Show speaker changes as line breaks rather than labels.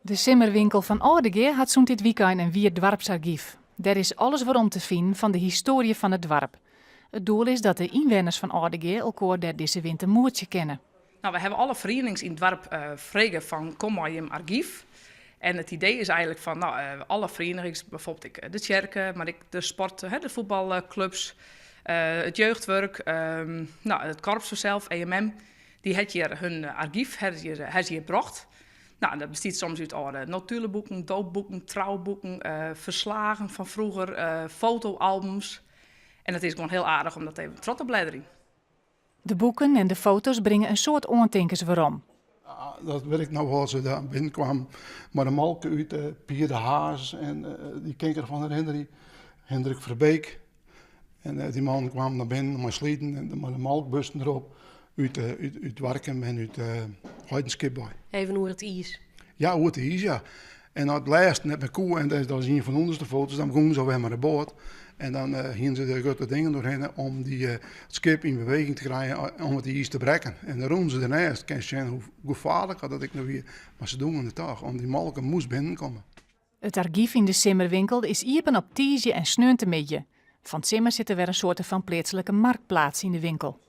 De simmerwinkel van Âldegem had zo'n dit weekend een wierd dorpsarchief. Daar is alles waarom te vinden van de historie van het dorp. Het doel is dat de inwoners van Âldegem elkaar daar deze winter moertje kennen.
Nou, we hebben alle verenigingen in het dorp vragen van kom maar in het archief. En het idee is eigenlijk van alle verenigingen, bijvoorbeeld de kerken, maar de sport, de voetbalclubs, het jeugdwerk, het korps zelf, EMM, die heeft hier hun archief heeft hier gebracht. Nou, dat bestaat soms uit oude notulenboeken, doopboeken, trouwboeken, verslagen van vroeger, fotoalbums. En het is gewoon heel aardig om dat even terug te bladeren.
De boeken en de foto's brengen een soort oortinkers waarom.
Dat werkt nou wel zo daar binnenkwam. Maar de Malke uit Pier de Haas en die kinker van de Hendrik Verbeek. En die man kwam naar binnen met slieten en de Malkbussen erop. Uit Warkum en uit Heidenskipboy.
Even hoe het is.
Ja, hoe het is, ja. En het laatst net met koe en dat is een van onze foto's. Dan gingen ze weer naar de boot. En dan gingen ze de grote dingen doorheen om het schip in beweging te krijgen om het ijs te breken. En dan roemen ze daarnaast. Kan je zien hoe gevaarlijk dat ik nou weer. Maar ze doen het toch, om die malken moest binnenkomen.
Het archief in de simmerwinkel is iepen op tiesje en sneun te midden. Van simmer zit er weer een soort van plaatselijke marktplaats in de winkel.